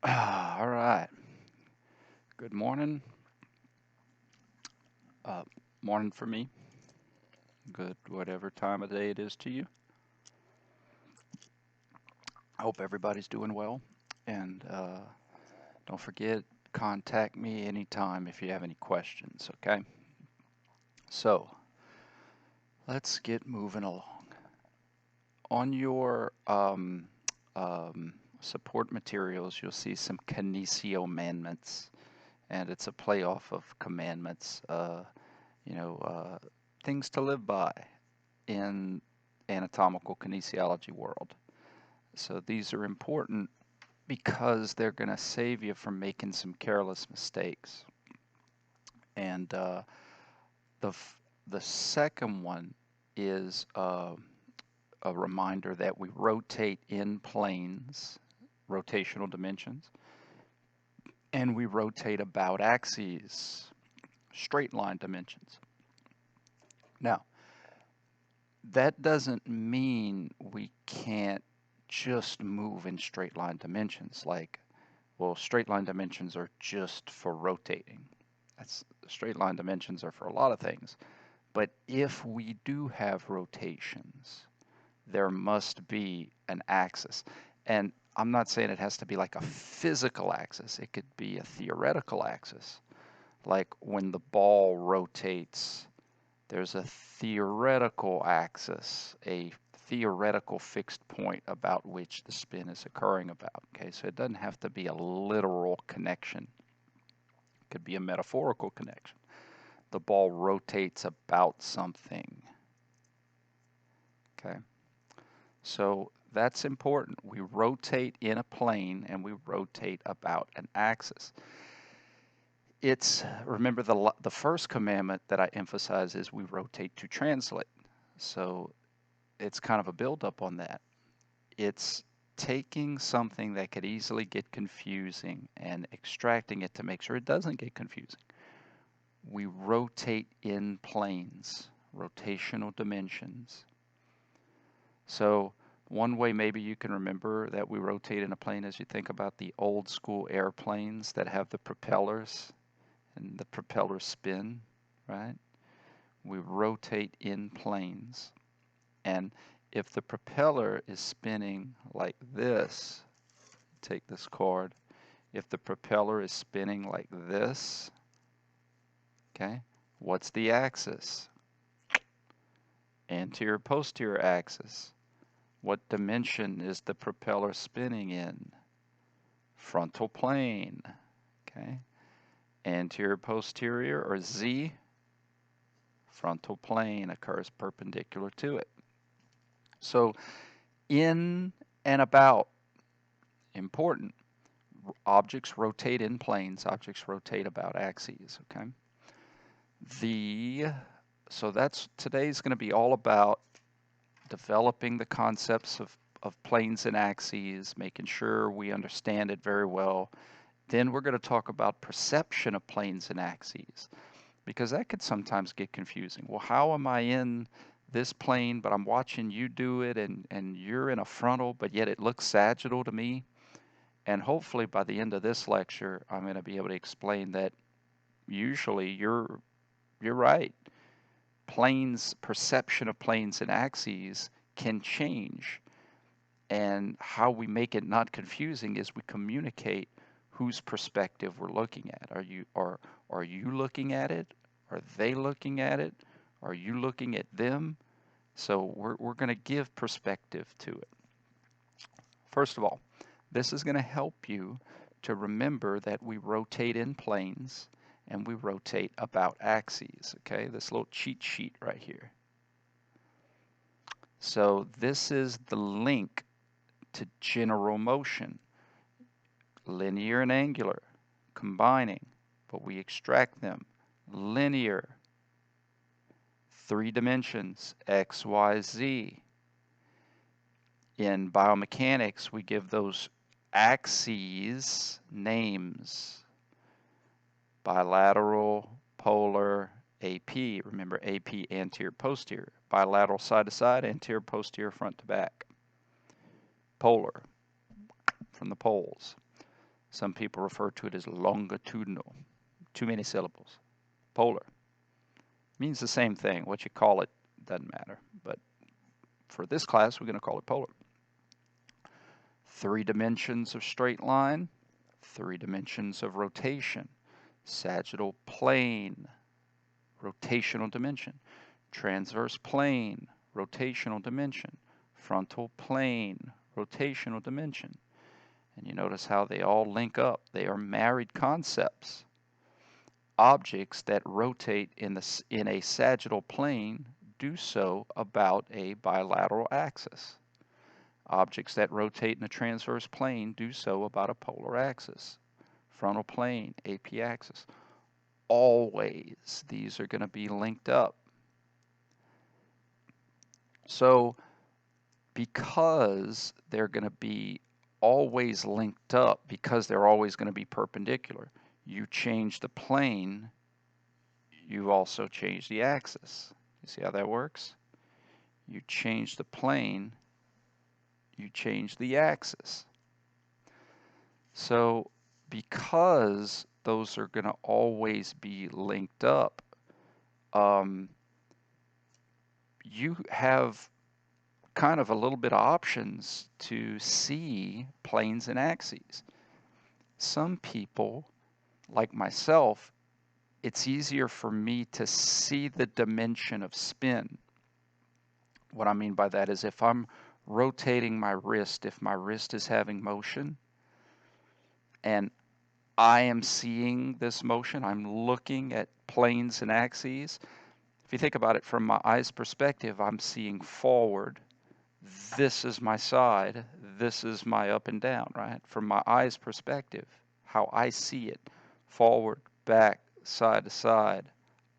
All right. Good morning. Uh, Morning for me. Good, whatever time of day it is to you. I hope everybody's doing well. And don't forget, contact me anytime if you have any questions, okay? So let's get moving along. On your support materials, you'll see some commandments, and it's a play off of commandments, you know, things to live by in anatomical kinesiology world. So these are important because they're going to save you from making some careless mistakes. And the the second one is a reminder that we rotate in planes, rotational dimensions, and we rotate about axes, straight line dimensions. Now, that doesn't mean we can't just move in straight line dimensions. Like, well, straight line dimensions are just for rotating. That's straight line dimensions are for a lot of things. But if we do have rotations, there must be an axis. And I'm not saying it has to be like a physical axis. It could be a theoretical axis. Like when the ball rotates, there's a theoretical axis, a theoretical fixed point about which the spin is occurring about. Okay, so it doesn't have to be a literal connection. It could be a metaphorical connection. The ball rotates about something. Okay, so that's important. We rotate in a plane and we rotate about an axis. It's remember the first commandment that I emphasize is we rotate to translate. So it's kind of a build-up on that. It's taking something that could easily get confusing and extracting it to make sure it doesn't get confusing. We rotate in planes, rotational dimensions. So one way maybe you can remember that we rotate in a plane is you think about the old school airplanes that have the propellers and the propellers spin, right? We rotate in planes. And if the propeller is spinning like this, take this cord, if the propeller is spinning like this, okay, what's the axis? Anterior posterior axis. What dimension is the propeller spinning in? Frontal plane, okay? Anterior posterior or Z, frontal plane occurs perpendicular to it. So in and about, important. Objects rotate in planes, objects rotate about axes, okay? So that's today's going to be all about developing the concepts of planes and axes, making sure we understand it very well. Then we're going to talk about perception of planes and axes, because that could sometimes get confusing. Well, how am I in this plane, but I'm watching you do it, and you're in a frontal, but yet it looks sagittal to me? And hopefully by the end of this lecture, I'm going to be able to explain that usually you're right. Planes, perception of planes and axes can change. And how we make it not confusing is we communicate whose perspective we're looking at. Are you looking at it? Are they looking at it? Are you looking at them? So we're going to give perspective to it. First of all, this is going to help you to remember that we rotate in planes and we rotate about axes, okay? This little cheat sheet right here. So this is the link to general motion, linear and angular, combining, but we extract them. Linear, 3 dimensions, X, Y, Z. In biomechanics, we give those axes names. Bilateral, polar, AP. Remember AP, anterior, posterior. Bilateral, side to side, anterior, posterior, front to back. Polar, from the poles. Some people refer to it as longitudinal. Too many syllables. Polar. Means the same thing. What you call it doesn't matter. But for this class, we're going to call it polar. 3 dimensions of straight line, 3 dimensions of rotation, sagittal plane, rotational dimension, transverse plane, rotational dimension, frontal plane, rotational dimension. And you notice how they all link up. They are married concepts. Objects that rotate in a sagittal plane do so about a bilateral axis. Objects that rotate in a transverse plane do so about a polar axis. Frontal plane, AP axis. Always, these are going to be linked up. So, because they're going to be always linked up, because they're always going to be perpendicular, you change the plane, you also change the axis. You see how that works? You change the plane, you change the axis. So because those are going to always be linked up, you have kind of a little bit of options to see planes and axes. Some people, like myself, it's easier for me to see the dimension of spin. What I mean by that is if I'm rotating my wrist, if my wrist is having motion, and I am seeing this motion, I'm looking at planes and axes. If you think about it from my eye's perspective, I'm seeing forward. This is my side, this is my up and down, right? From my eye's perspective, how I see it, forward, back, side to side,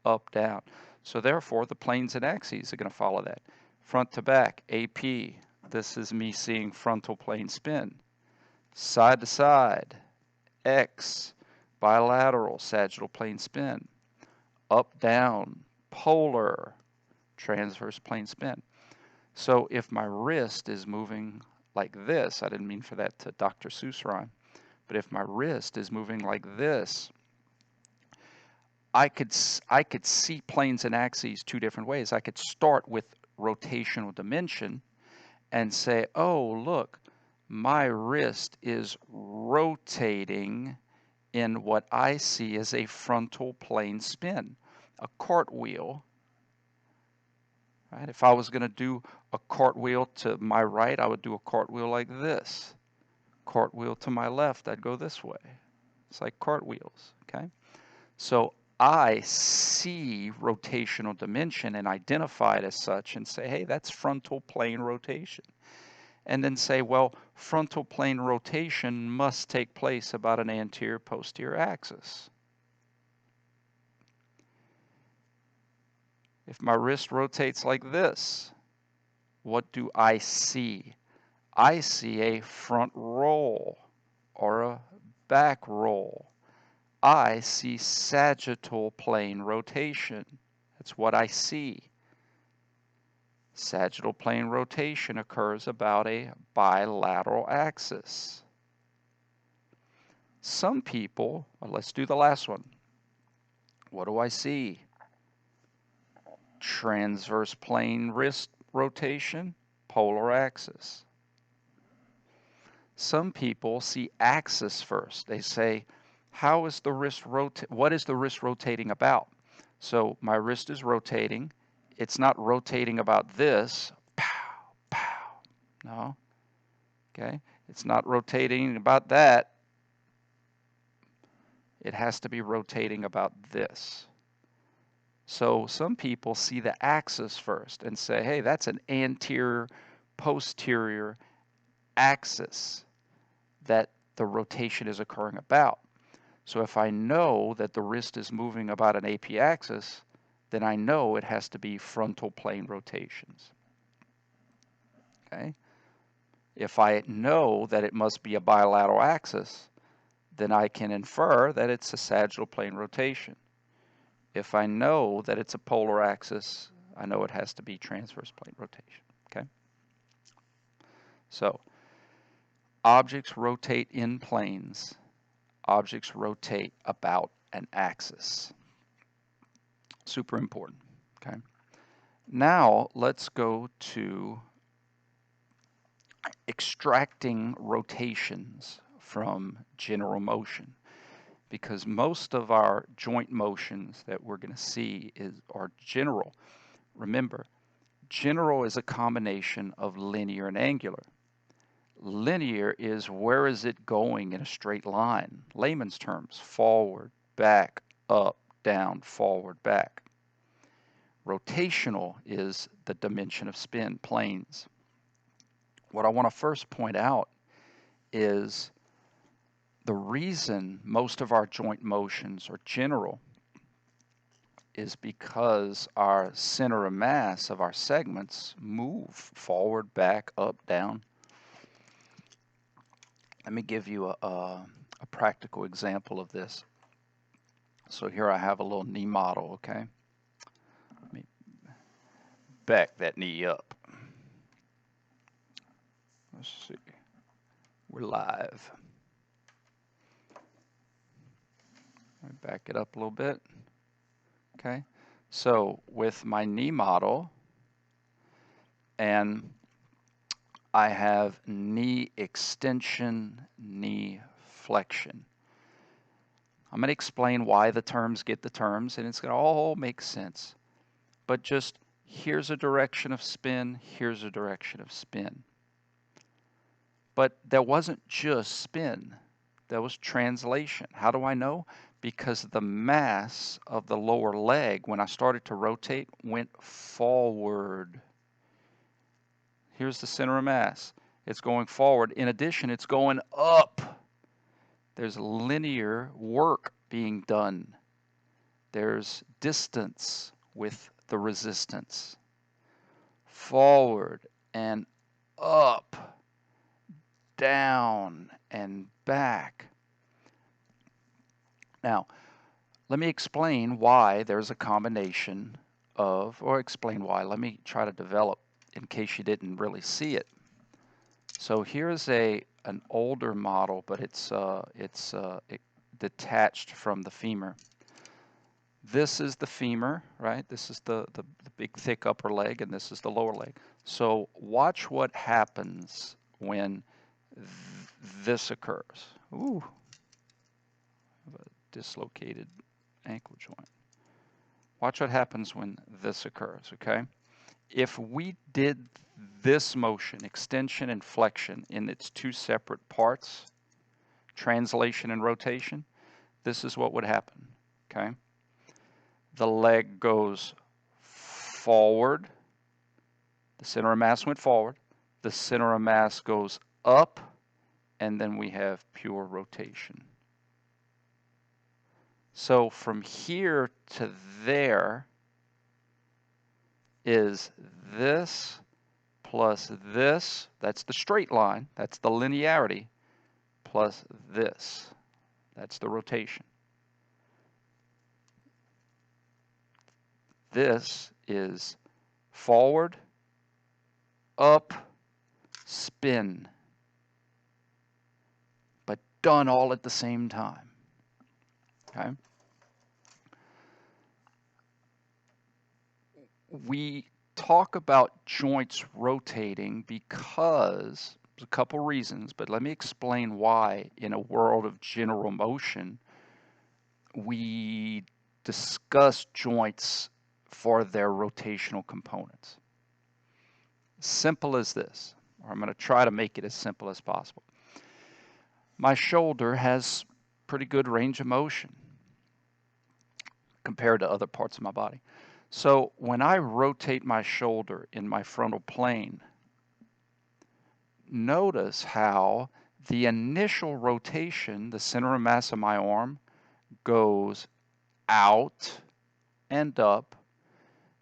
up, down. So therefore, the planes and axes are going to follow that. Front to back, AP, this is me seeing frontal plane spin. Side to side, X, bilateral, sagittal plane spin. Up, down, polar, transverse plane spin. So if my wrist is moving like this, I didn't mean for that to Dr. Seuss rhyme, but if my wrist is moving like this, I could see planes and axes 2 different ways. I could start with rotational dimension and say, oh, look, my wrist is rotating in what I see as a frontal plane spin, a cartwheel. Right? If I was going to do a cartwheel to my right, I would do a cartwheel like this. Cartwheel to my left, I'd go this way. It's like cartwheels, okay? So I see rotational dimension and identify it as such and say, hey, that's frontal plane rotation. And then say, well, frontal plane rotation must take place about an anterior-posterior axis. If my wrist rotates like this, what do I see? I see a front roll or a back roll. I see sagittal plane rotation. That's what I see. Sagittal plane rotation occurs about a bilateral axis. Some people, well, let's do the last one. What do I see? Transverse plane wrist rotation, polar axis. Some people see axis first. They say, how is the wrist what is the wrist rotating about? So my wrist is rotating. It's not rotating about this. Pow, pow. No. Okay. It's not rotating about that. It has to be rotating about this. So some people see the axis first and say, hey, that's an anterior posterior axis that the rotation is occurring about. So if I know that the wrist is moving about an AP axis, then I know it has to be frontal plane rotations. Okay? If I know that it must be a bilateral axis, then I can infer that it's a sagittal plane rotation. If I know that it's a polar axis, I know it has to be transverse plane rotation. Okay? So, objects rotate in planes. objects rotate about an axis. Super important, okay? Now let's go to extracting rotations from general motion, because most of our joint motions that we're going to see are general. Remember, general is a combination of linear and angular. Linear is where is it going in a straight line? Layman's terms, forward, back, up, down, forward, back. Rotational is the dimension of spin, planes. What I want to first point out is the reason most of our joint motions are general is because our center of mass of our segments move forward, back, up, down. Let me give you a practical example of this. So here I have a little knee model, okay? Let me back that knee up. Let's see. We're live. Let me back it up a little bit. Okay. So with my knee model, and I have knee extension, knee flexion. I'm going to explain why the terms get the terms, and it's going to all make sense. But just here's a direction of spin, here's a direction of spin. But there wasn't just spin, there was translation. How do I know? Because the mass of the lower leg, when I started to rotate, went forward. Here's the center of mass. It's going forward. In addition, it's going up. There's linear work being done. There's distance with the resistance. Forward and up, down and back. Now, let me explain why there's a combination of, or explain why. Let me try to develop in case you didn't really see it. So here's an older model, but it's detached from the femur. This is the femur, right? This is the big thick upper leg, and this is the lower leg. So watch what happens when this occurs. Ooh, a dislocated ankle joint. Watch what happens when this occurs, okay? If we did this motion, extension and flexion, in its two separate parts, translation and rotation, this is what would happen, okay? The leg goes forward, the center of mass went forward, the center of mass goes up, and then we have pure rotation. So from here to there is this plus this, that's the straight line, that's the linearity, plus this, that's the rotation. This is forward, up, spin, but done all at the same time, okay? We talk about joints rotating because there's a couple reasons, but let me explain why in a world of general motion we discuss joints for their rotational components. Simple as this, or I'm going to try to make it as simple as possible. My shoulder has pretty good range of motion compared to other parts of my body. So when I rotate my shoulder in my frontal plane, notice how the initial rotation, the center of mass of my arm, goes out and up,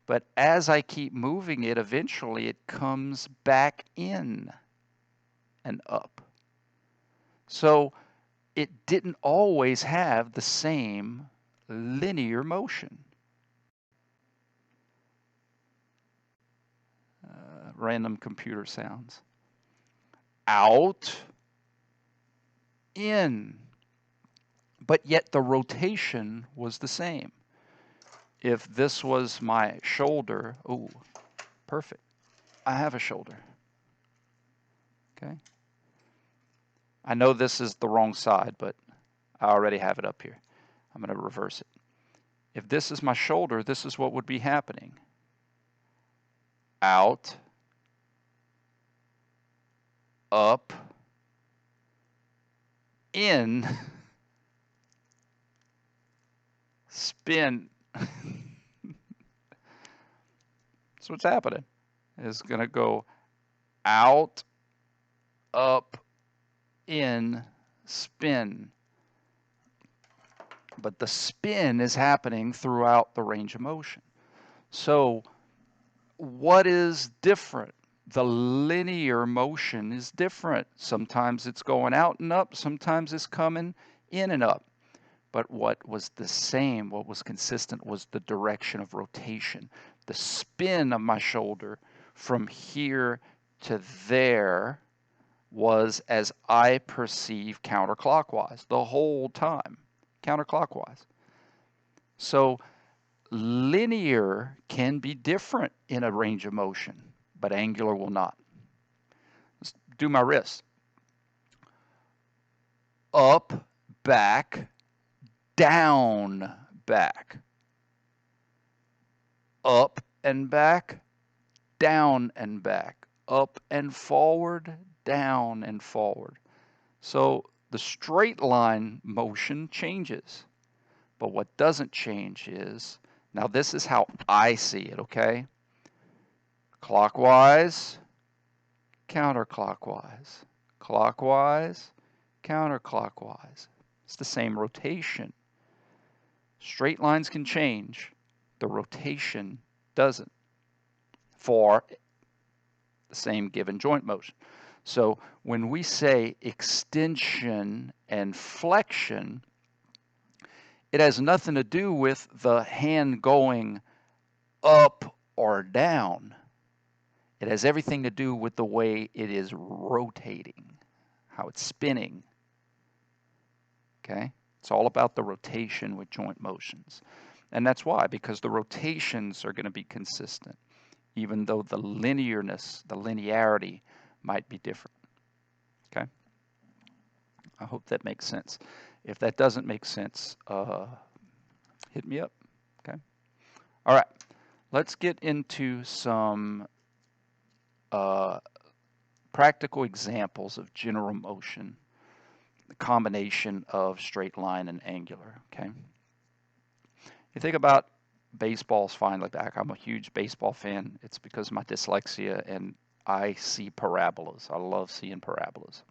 but as I keep moving it, eventually it comes back in and up. So it didn't always have the same linear motion. Random computer sounds. Out, in. but yet the rotation was the same. If this was my shoulder, oh, perfect. I have a shoulder. Okay. I know this is the wrong side, but I already have it up here. I'm going to reverse it. If this is my shoulder, this is what would be happening. Out, up, in, spin. That's what's happening. It's going to go out, up, in, spin. But the spin is happening throughout the range of motion. So what is different? The linear motion is different. Sometimes it's going out and up, sometimes it's coming in and up. But what was the same, what was consistent, was the direction of rotation. The spin of my shoulder from here to there was, as I perceive, counterclockwise the whole time, counterclockwise. So linear can be different in a range of motion, but angular will not. Let's do my wrist. Up, back, down, back. Up and back, down and back. Up and forward, down and forward. So the straight line motion changes. But what doesn't change is, now this is how I see it, okay? Clockwise, counterclockwise, clockwise, counterclockwise. It's the same rotation. Straight lines can change. The rotation doesn't for the same given joint motion. So when we say extension and flexion, it has nothing to do with the hand going up or down. It has everything to do with the way it is rotating, how it's spinning. Okay? It's all about the rotation with joint motions. And that's why, because the rotations are going to be consistent, even though the linearness, the linearity might be different. Okay? I hope that makes sense. If that doesn't make sense, hit me up. Okay? All right. Let's get into some practical examples of general motion, the combination of straight line and angular. Okay? You think about baseball's finally back. I'm a huge baseball fan. It's because of my dyslexia, and I see parabolas. I love seeing parabolas.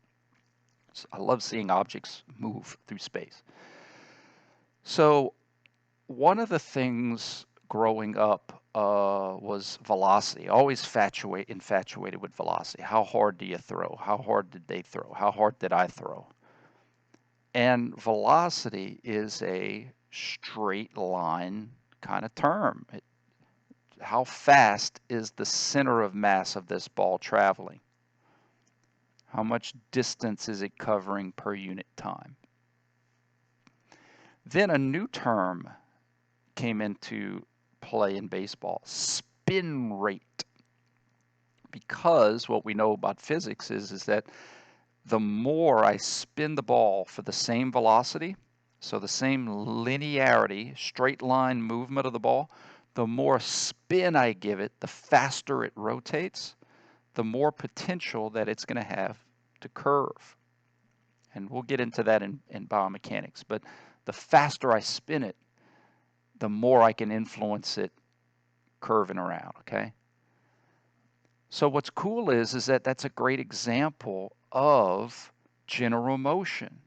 So I love seeing objects move through space. So one of the things growing up was velocity. Always infatuated with velocity. How hard do you throw? How hard did they throw? How hard did I throw? And velocity is a straight line kind of term. How fast is the center of mass of this ball traveling? How much distance is it covering per unit time? Then a new term came into play in baseball, spin rate. Because what we know about physics is that the more I spin the ball for the same velocity, so the same linearity, straight line movement of the ball, the more spin I give it, the faster it rotates, the more potential that it's going to have to curve. And we'll get into that in biomechanics. But the faster I spin it, the more I can influence it curving around, okay? So what's cool is that that's a great example of general motion,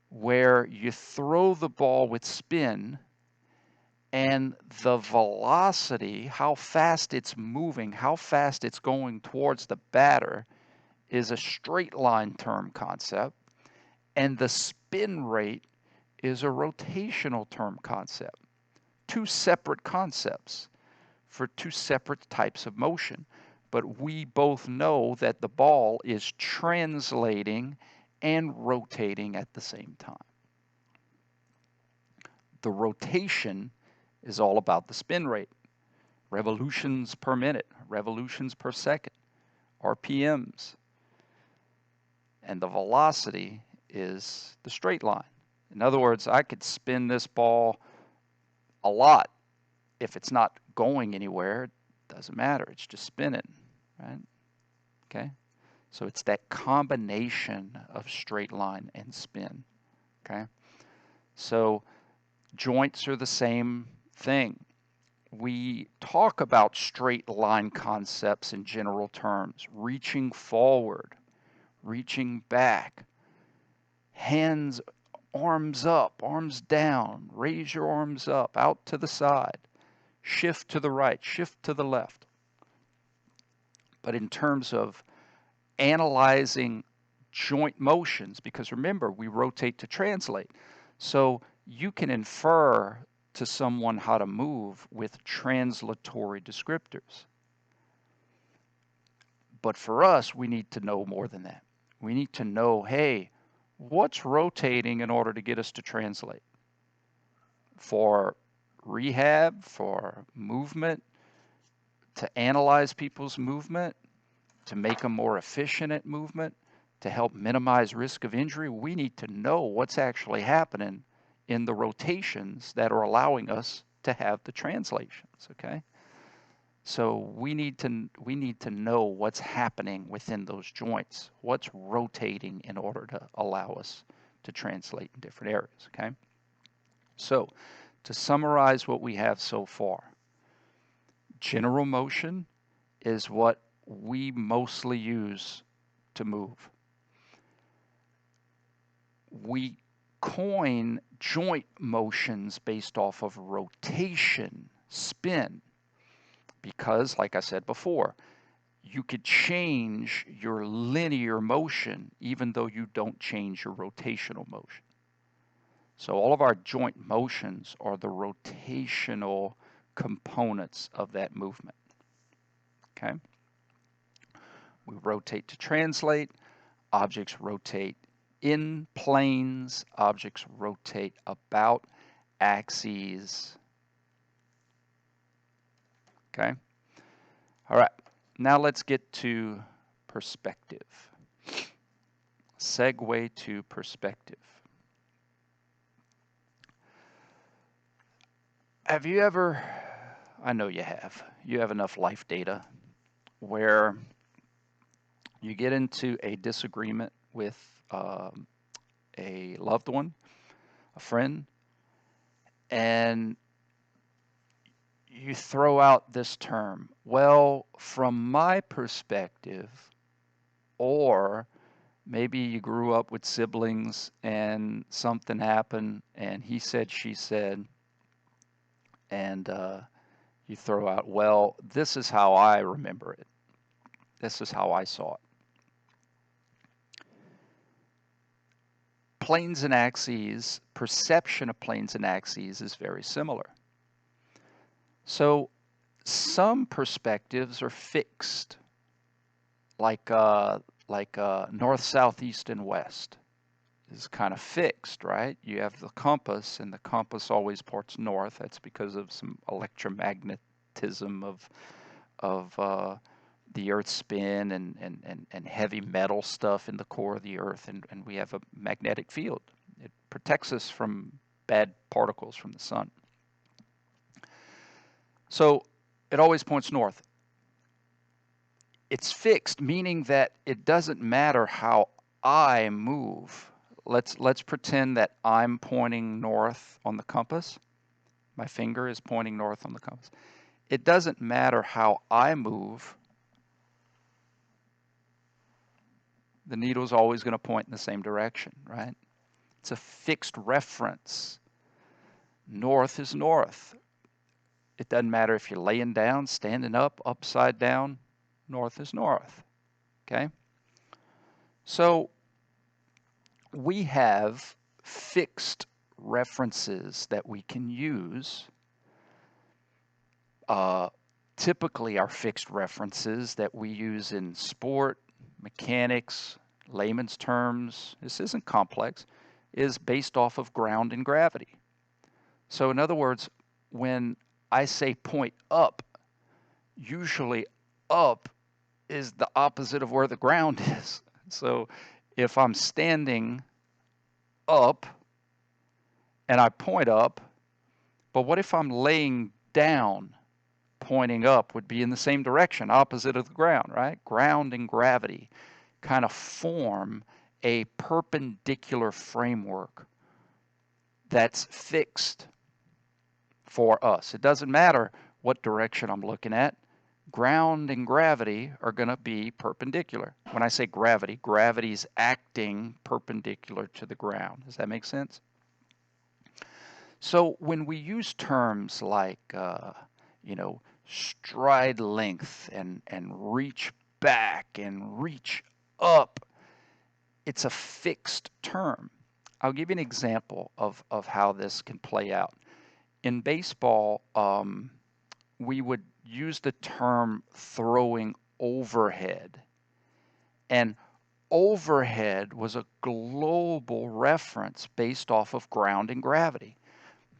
where you throw the ball with spin, and the velocity, how fast it's moving, how fast it's going towards the batter, is a straight line term concept, and the spin rate is a rotational term concept. Two separate concepts for two separate types of motion. But we both know that the ball is translating and rotating at the same time. The rotation is all about the spin rate, revolutions per minute, revolutions per second, RPMs. And the velocity is the straight line. In other words, I could spin this ball a lot. If it's not going anywhere, it doesn't matter. It's just spinning, right? Okay? So it's that combination of straight line and spin, okay? So joints are the same thing. We talk about straight line concepts in general terms, reaching forward, reaching back, hands, arms up, arms down, raise your arms up, out to the side, shift to the right, shift to the left. But in terms of analyzing joint motions, because remember, we rotate to translate. So you can infer to someone how to move with translatory descriptors. But for us, we need to know more than that. We need to know, hey, what's rotating in order to get us to translate? For rehab, for movement, to analyze people's movement, to make them more efficient at movement, to help minimize risk of injury, we need to know what's actually happening in the rotations that are allowing us to have the translations, okay? So we need to know what's happening within those joints, what's rotating in order to allow us to translate in different areas, okay? So to summarize what we have so far, general motion is what we mostly use to move. We coin joint motions based off of rotation, spin, because, like I said before, you could change your linear motion even though you don't change your rotational motion. So all of our joint motions are the rotational components of that movement. Okay? We rotate to translate. Objects rotate in planes. Objects rotate about axes. Okay? All right. Now let's get to perspective. Segue to perspective. Have you ever, I know you have enough life data where you get into a disagreement with a loved one, a friend, and you throw out this term, well, from my perspective, or maybe you grew up with siblings and something happened and he said, she said, and you throw out, well, this is how I remember it. This is how I saw it. Planes and axes, perception of planes and axes is very similar. So some perspectives are fixed, like north, south, east, and west is kind of fixed, right? You have the compass, and the compass always points north. That's because of some electromagnetism of the Earth's spin and heavy metal stuff in the core of the Earth, and we have a magnetic field. It protects us from bad particles from the sun. So it always points north. It's fixed, meaning that it doesn't matter how I move. Let's pretend that I'm pointing north on the compass. My finger is pointing north on the compass. It doesn't matter how I move. The needle is always going to point in the same direction, right? It's a fixed reference. North is north. It doesn't matter if you're laying down, standing up, upside down. North is north, okay? So we have fixed references that we can use. Typically, our fixed references that we use in sport, mechanics, layman's terms, this isn't complex, is based off of ground and gravity. So in other words, when I say point up, usually up is the opposite of where the ground is. So if I'm standing up and I point up, but what if I'm laying down? Pointing up would be in the same direction, opposite of the ground, right? Ground and gravity kind of form a perpendicular framework that's fixed for us. It doesn't matter what direction I'm looking at. Ground and gravity are going to be perpendicular. When I say gravity, gravity is acting perpendicular to the ground. Does that make sense? So when we use terms like, stride length and reach back and reach up, it's a fixed term. I'll give you an example of how this can play out. In baseball, we would use the term throwing overhead. And overhead was a global reference based off of ground and gravity.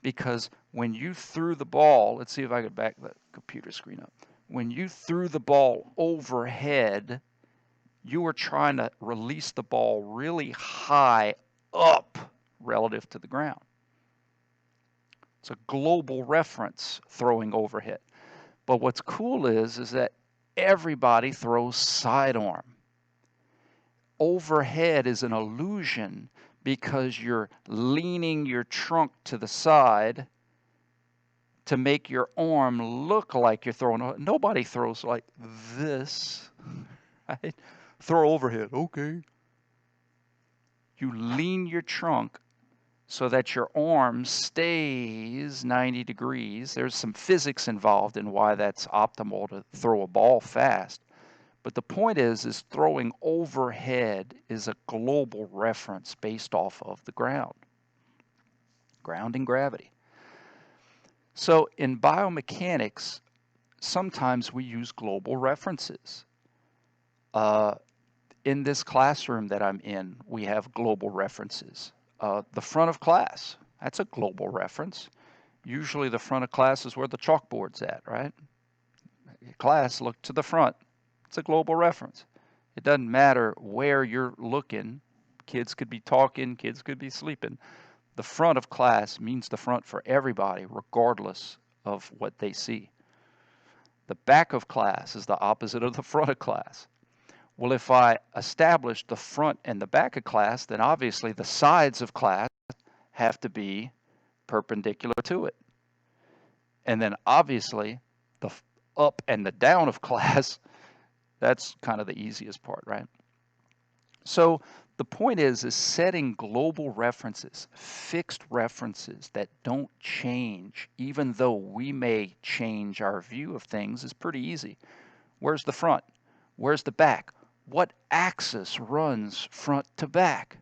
Because when you threw the ball, let's see if I could back the computer screen up. When you threw the ball overhead, you were trying to release the ball really high up relative to the ground. It's a global reference, throwing overhead. But what's cool is that everybody throws sidearm. Overhead is an illusion because you're leaning your trunk to the side to make your arm look like you're throwing. Nobody throws like this, right? Throw overhead, okay. You lean your trunk so that your arm stays 90 degrees. There's some physics involved in why that's optimal to throw a ball fast. But the point is throwing overhead is a global reference based off of the ground and gravity. So in biomechanics, sometimes we use global references. In this classroom that I'm in, we have global references. The front of class, that's a global reference. Usually the front of class is where the chalkboard's at, right? Class, look to the front. It's a global reference. It doesn't matter where you're looking. Kids could be talking, kids could be sleeping. The front of class means the front for everybody, regardless of what they see. The back of class is the opposite of the front of class. Well, if I establish the front and the back of class, then obviously the sides of class have to be perpendicular to it. And then obviously the up and the down of class, that's kind of the easiest part, right? So the point is setting global references, fixed references that don't change, even though we may change our view of things, is pretty easy. Where's the front? Where's the back? What axis runs front to back?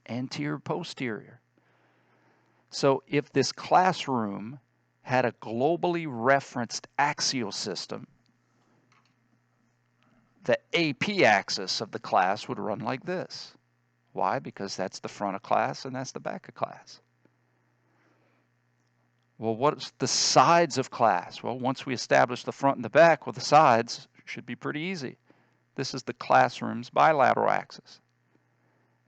Anterior, posterior. So if this classroom had a globally referenced axial system, the AP axis of the class would run like this. Why? Because that's the front of class and that's the back of class. Well, what's the sides of class? Well, once we establish the front and the back, well, the sides should be pretty easy. This is the classroom's bilateral axis.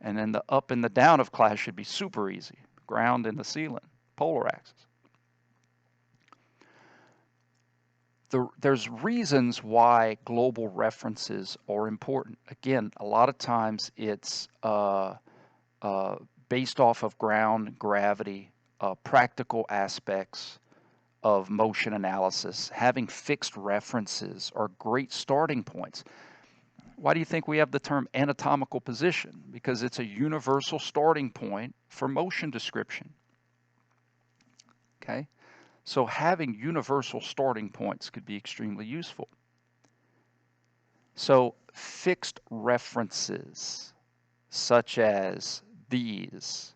And then the up and the down of class should be super easy. Ground and the ceiling, polar axis. There's reasons why global references are important. Again, a lot of times it's based off of ground, gravity, practical aspects of motion analysis. Having fixed references are great starting points. Why do you think we have the term anatomical position? Because it's a universal starting point for motion description. Okay? So having universal starting points could be extremely useful. So fixed references such as these.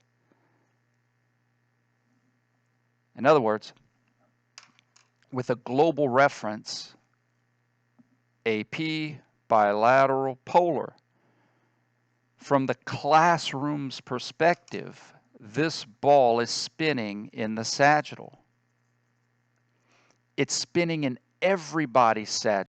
In other words, with a global reference, AP, bilateral, polar, from the classroom's perspective, this ball is spinning in the sagittal. It's spinning in everybody's sagittal.